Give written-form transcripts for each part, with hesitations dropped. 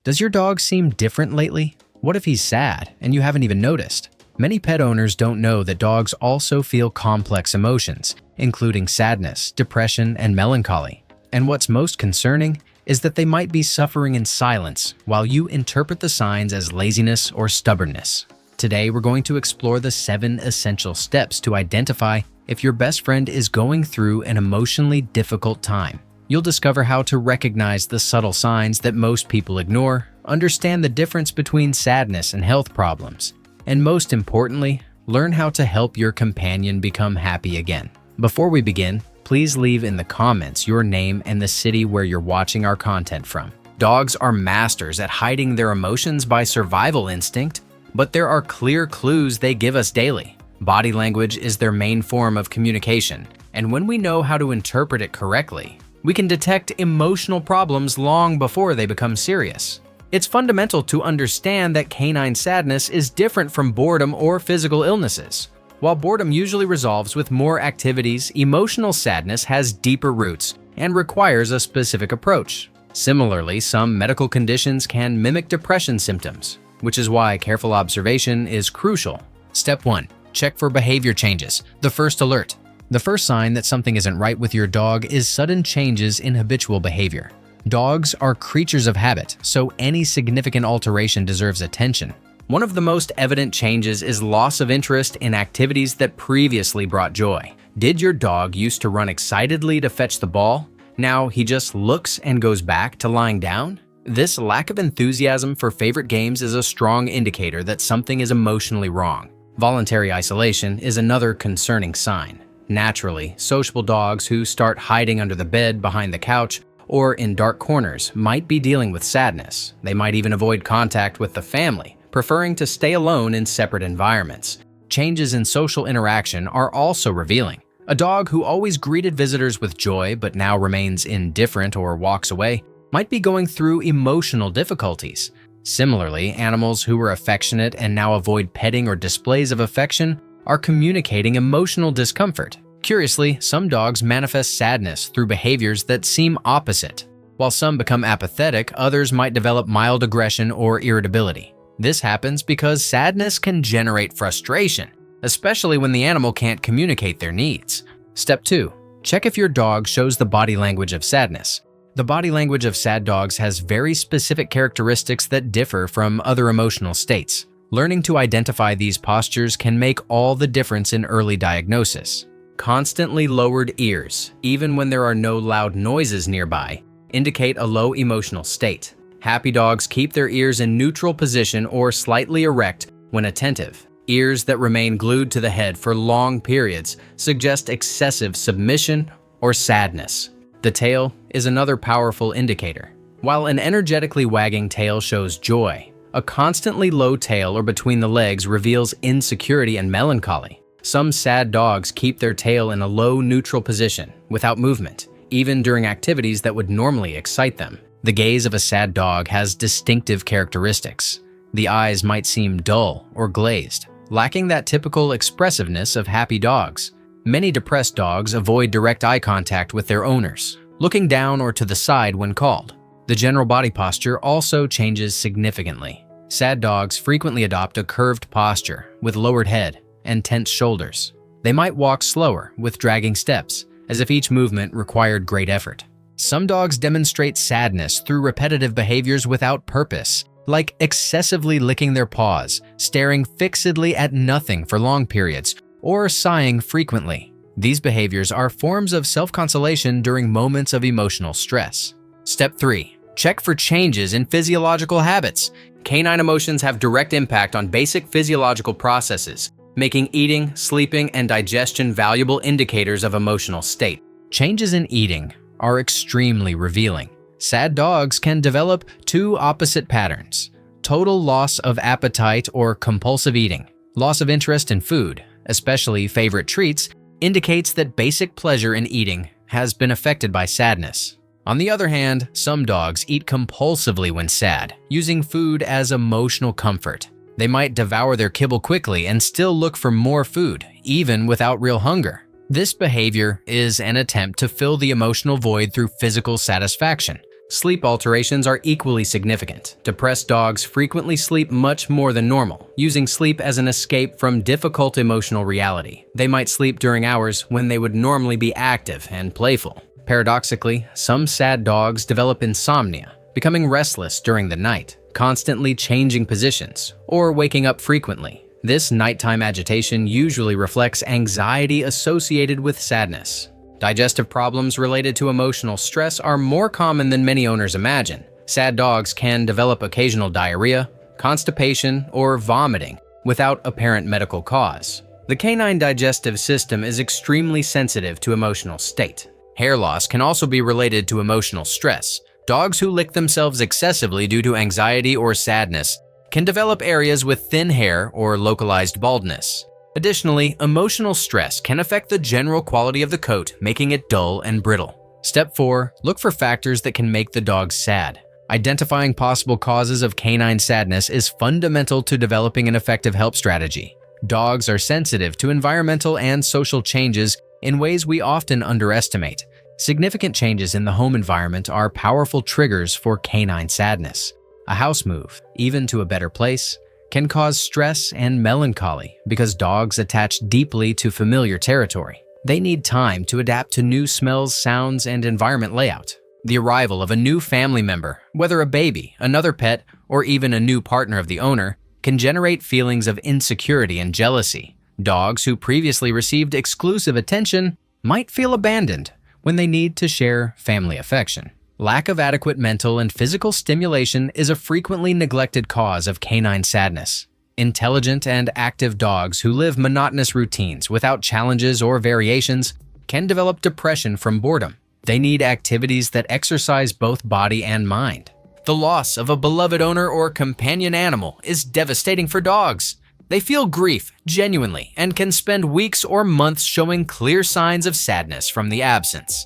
Does your dog seem different lately? What if he's sad and you haven't even noticed? Many pet owners don't know that dogs also feel complex emotions, including sadness, depression, and melancholy. And what's most concerning is that they might be suffering in silence while you interpret the signs as laziness or stubbornness. Today, we're going to explore the 7 essential steps to identify if your best friend is going through an emotionally difficult time. You'll discover how to recognize the subtle signs that most people ignore, understand the difference between sadness and health problems, and most importantly, learn how to help your companion become happy again. Before we begin, please leave in the comments your name and the city where you're watching our content from. Dogs are masters at hiding their emotions by survival instinct, but there are clear clues they give us daily. Body language is their main form of communication, and when we know how to interpret it correctly, we can detect emotional problems long before they become serious. It's fundamental to understand that canine sadness is different from boredom or physical illnesses. While boredom usually resolves with more activities, emotional sadness has deeper roots and requires a specific approach. Similarly, some medical conditions can mimic depression symptoms, which is why careful observation is crucial. Step 1. Check for behavior changes. The first alert. The first sign that something isn't right with your dog is sudden changes in habitual behavior. Dogs are creatures of habit, so any significant alteration deserves attention. One of the most evident changes is loss of interest in activities that previously brought joy. Did your dog used to run excitedly to fetch the ball? Now he just looks and goes back to lying down? This lack of enthusiasm for favorite games is a strong indicator that something is emotionally wrong. Voluntary isolation is another concerning sign. Naturally, sociable dogs who start hiding under the bed, behind the couch, or in dark corners might be dealing with sadness. They might even avoid contact with the family, preferring to stay alone in separate environments. Changes in social interaction are also revealing. A dog who always greeted visitors with joy but now remains indifferent or walks away might be going through emotional difficulties. Similarly, animals who were affectionate and now avoid petting or displays of affection are communicating emotional discomfort. Curiously, some dogs manifest sadness through behaviors that seem opposite. While some become apathetic, others might develop mild aggression or irritability. This happens because sadness can generate frustration, especially when the animal can't communicate their needs. Step 2. Check if your dog shows the body language of sadness. The body language of sad dogs has very specific characteristics that differ from other emotional states. Learning to identify these postures can make all the difference in early diagnosis. Constantly lowered ears, even when there are no loud noises nearby, indicate a low emotional state. Happy dogs keep their ears in neutral position or slightly erect when attentive. Ears that remain glued to the head for long periods suggest excessive submission or sadness. The tail is another powerful indicator. While an energetically wagging tail shows joy, a constantly low tail or between the legs reveals insecurity and melancholy. Some sad dogs keep their tail in a low neutral position without movement, even during activities that would normally excite them. The gaze of a sad dog has distinctive characteristics. The eyes might seem dull or glazed, lacking that typical expressiveness of happy dogs. Many depressed dogs avoid direct eye contact with their owners, looking down or to the side when called. The general body posture also changes significantly. Sad dogs frequently adopt a curved posture with lowered head and tense shoulders. They might walk slower with dragging steps, as if each movement required great effort. Some dogs demonstrate sadness through repetitive behaviors without purpose, like excessively licking their paws, staring fixedly at nothing for long periods, or sighing frequently. These behaviors are forms of self-consolation during moments of emotional stress. Step 3. Check for changes in physiological habits. Canine emotions have direct impact on basic physiological processes, making eating, sleeping, and digestion valuable indicators of emotional state. Changes in eating are extremely revealing. Sad dogs can develop 2 opposite patterns: total loss of appetite or compulsive eating. Loss of interest in food, especially favorite treats, indicates that basic pleasure in eating has been affected by sadness. On the other hand, some dogs eat compulsively when sad, using food as emotional comfort. They might devour their kibble quickly and still look for more food, even without real hunger. This behavior is an attempt to fill the emotional void through physical satisfaction. Sleep alterations are equally significant. Depressed dogs frequently sleep much more than normal, using sleep as an escape from difficult emotional reality. They might sleep during hours when they would normally be active and playful. Paradoxically, some sad dogs develop insomnia, becoming restless during the night, constantly changing positions, or waking up frequently. This nighttime agitation usually reflects anxiety associated with sadness. Digestive problems related to emotional stress are more common than many owners imagine. Sad dogs can develop occasional diarrhea, constipation, or vomiting without apparent medical cause. The canine digestive system is extremely sensitive to emotional state. Hair loss can also be related to emotional stress. Dogs who lick themselves excessively due to anxiety or sadness can develop areas with thin hair or localized baldness. Additionally, emotional stress can affect the general quality of the coat, making it dull and brittle. Step 4. Look for factors that can make the dog sad. Identifying possible causes of canine sadness is fundamental to developing an effective help strategy. Dogs are sensitive to environmental and social changes in ways we often underestimate. Significant changes in the home environment are powerful triggers for canine sadness. A house move, even to a better place, can cause stress and melancholy because dogs attach deeply to familiar territory. They need time to adapt to new smells, sounds, and environment layout. The arrival of a new family member, whether a baby, another pet, or even a new partner of the owner, can generate feelings of insecurity and jealousy. Dogs who previously received exclusive attention might feel abandoned when they need to share family affection. Lack of adequate mental and physical stimulation is a frequently neglected cause of canine sadness. Intelligent and active dogs who live monotonous routines without challenges or variations can develop depression from boredom. They need activities that exercise both body and mind. The loss of a beloved owner or companion animal is devastating for dogs. They feel grief genuinely and can spend weeks or months showing clear signs of sadness from the absence.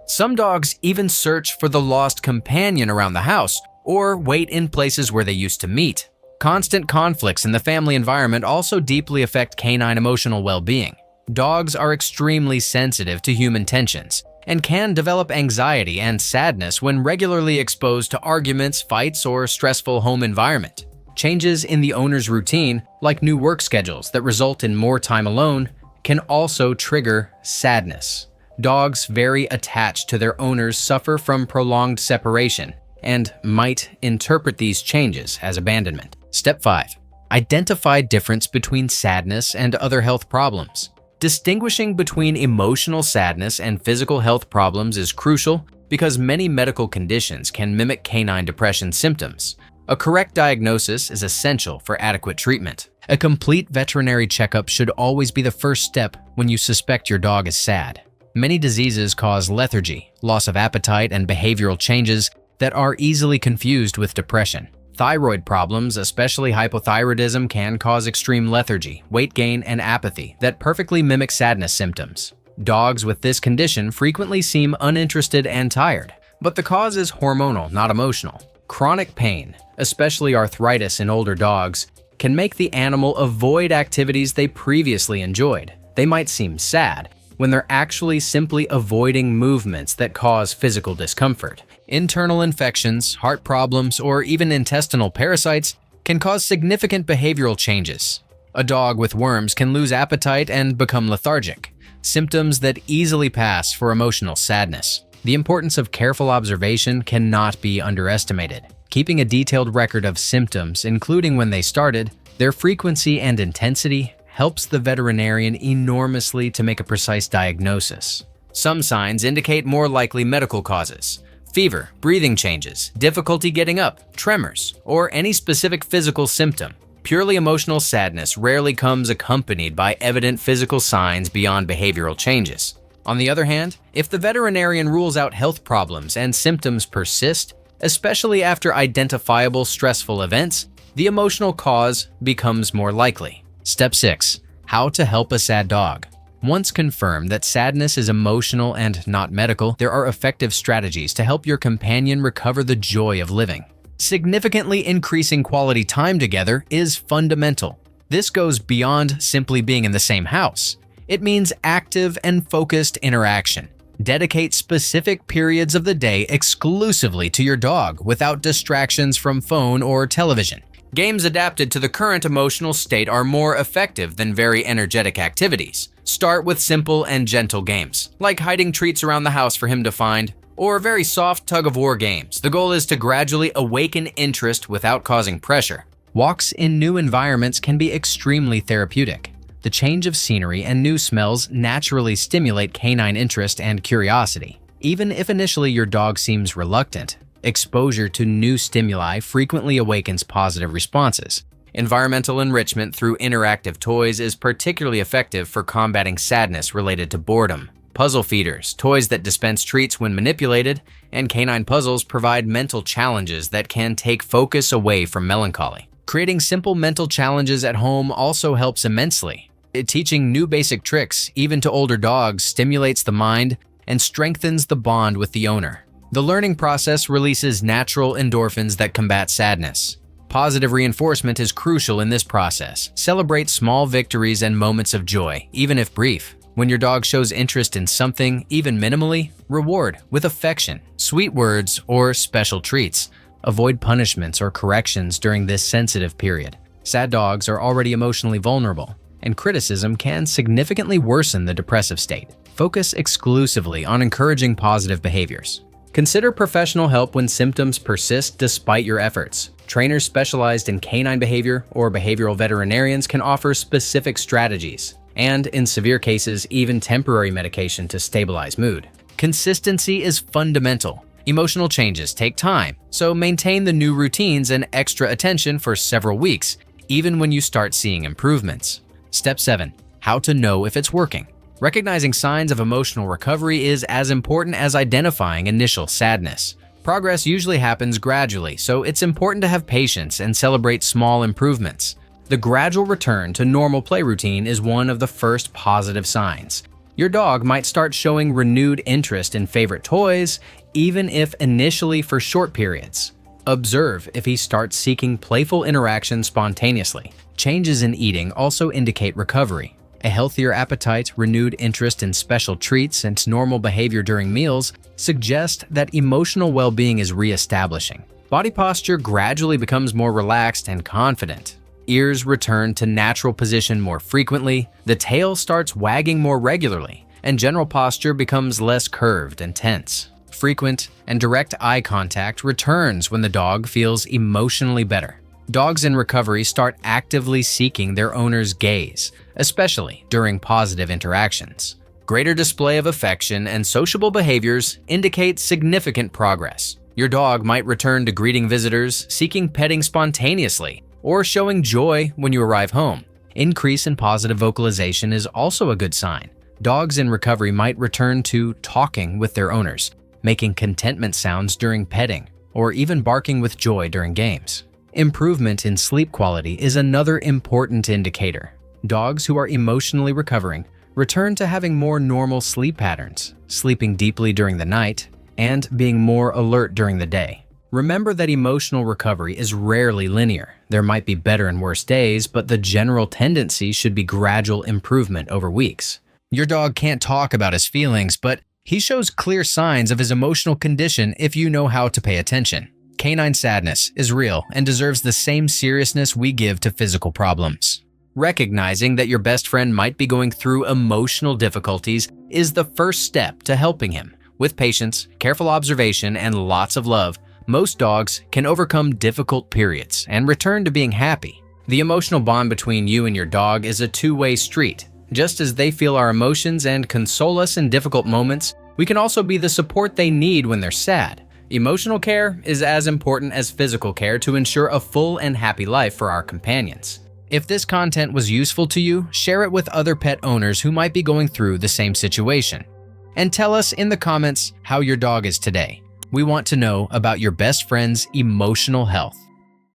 Some dogs even search for the lost companion around the house or wait in places where they used to meet. Constant conflicts in the family environment also deeply affect canine emotional well-being. Dogs are extremely sensitive to human tensions and can develop anxiety and sadness when regularly exposed to arguments, fights, or stressful home environment. Changes in the owner's routine, like new work schedules that result in more time alone, can also trigger sadness. Dogs very attached to their owners suffer from prolonged separation and might interpret these changes as abandonment. Step 5. Identify difference between sadness and other health problems. Distinguishing between emotional sadness and physical health problems is crucial because many medical conditions can mimic canine depression symptoms. A correct diagnosis is essential for adequate treatment. A complete veterinary checkup should always be the first step when you suspect your dog is sad. Many diseases cause lethargy, loss of appetite, and behavioral changes that are easily confused with depression. Thyroid problems, especially hypothyroidism, can cause extreme lethargy, weight gain, and apathy that perfectly mimic sadness symptoms. Dogs with this condition frequently seem uninterested and tired, but the cause is hormonal, not emotional. Chronic pain, especially arthritis in older dogs, can make the animal avoid activities they previously enjoyed. They might seem sad when they're actually simply avoiding movements that cause physical discomfort. Internal infections, heart problems, or even intestinal parasites can cause significant behavioral changes. A dog with worms can lose appetite and become lethargic, symptoms that easily pass for emotional sadness. The importance of careful observation cannot be underestimated. Keeping a detailed record of symptoms, including when they started, their frequency and intensity, helps the veterinarian enormously to make a precise diagnosis. Some signs indicate more likely medical causes: fever, breathing changes, difficulty getting up, tremors, or any specific physical symptom. Purely emotional sadness rarely comes accompanied by evident physical signs beyond behavioral changes. On the other hand, if the veterinarian rules out health problems and symptoms persist, especially after identifiable stressful events, the emotional cause becomes more likely. Step 6. How to help a sad dog. Once confirmed that sadness is emotional and not medical, there are effective strategies to help your companion recover the joy of living. Significantly increasing quality time together is fundamental. This goes beyond simply being in the same house. It means active and focused interaction. Dedicate specific periods of the day exclusively to your dog without distractions from phone or television. Games adapted to the current emotional state are more effective than very energetic activities. Start with simple and gentle games, like hiding treats around the house for him to find, or very soft tug-of-war games. The goal is to gradually awaken interest without causing pressure. Walks in new environments can be extremely therapeutic. The change of scenery and new smells naturally stimulate canine interest and curiosity. Even if initially your dog seems reluctant, exposure to new stimuli frequently awakens positive responses. Environmental enrichment through interactive toys is particularly effective for combating sadness related to boredom. Puzzle feeders, toys that dispense treats when manipulated, and canine puzzles provide mental challenges that can take focus away from melancholy. Creating simple mental challenges at home also helps immensely. Teaching new basic tricks, even to older dogs, stimulates the mind and strengthens the bond with the owner. The learning process releases natural endorphins that combat sadness. Positive reinforcement is crucial in this process. Celebrate small victories and moments of joy, even if brief. When your dog shows interest in something, even minimally, reward with affection, sweet words, or special treats. Avoid punishments or corrections during this sensitive period. Sad dogs are already emotionally vulnerable, and criticism can significantly worsen the depressive state. Focus exclusively on encouraging positive behaviors. Consider professional help when symptoms persist despite your efforts. Trainers specialized in canine behavior or behavioral veterinarians can offer specific strategies, and in severe cases, even temporary medication to stabilize mood. Consistency is fundamental. Emotional changes take time, so maintain the new routines and extra attention for several weeks, even when you start seeing improvements. Step 7. How to know if it's working. Recognizing signs of emotional recovery is as important as identifying initial sadness. Progress usually happens gradually, so it's important to have patience and celebrate small improvements. The gradual return to normal play routine is one of the first positive signs. Your dog might start showing renewed interest in favorite toys, even if initially for short periods. Observe if he starts seeking playful interaction spontaneously. Changes in eating also indicate recovery. A healthier appetite, renewed interest in special treats, and normal behavior during meals suggest that emotional well-being is re-establishing. Body posture gradually becomes more relaxed and confident. Ears return to natural position more frequently, the tail starts wagging more regularly, and general posture becomes less curved and tense. Frequent and direct eye contact returns when the dog feels emotionally better. Dogs in recovery start actively seeking their owner's gaze, especially during positive interactions. Greater display of affection and sociable behaviors indicate significant progress. Your dog might return to greeting visitors, seeking petting spontaneously, or showing joy when you arrive home. Increase in positive vocalization is also a good sign. Dogs in recovery might return to talking with their owners, making contentment sounds during petting, or even barking with joy during games. Improvement in sleep quality is another important indicator. Dogs who are emotionally recovering return to having more normal sleep patterns, sleeping deeply during the night, and being more alert during the day. Remember that emotional recovery is rarely linear. There might be better and worse days, but the general tendency should be gradual improvement over weeks. Your dog can't talk about his feelings, but he shows clear signs of his emotional condition if you know how to pay attention. Canine sadness is real and deserves the same seriousness we give to physical problems. Recognizing that your best friend might be going through emotional difficulties is the first step to helping him. With patience, careful observation, and lots of love, most dogs can overcome difficult periods and return to being happy. The emotional bond between you and your dog is a two-way street. Just as they feel our emotions and console us in difficult moments, we can also be the support they need when they're sad. Emotional care is as important as physical care to ensure a full and happy life for our companions. If this content was useful to you, share it with other pet owners who might be going through the same situation. And tell us in the comments how your dog is today. We want to know about your best friend's emotional health.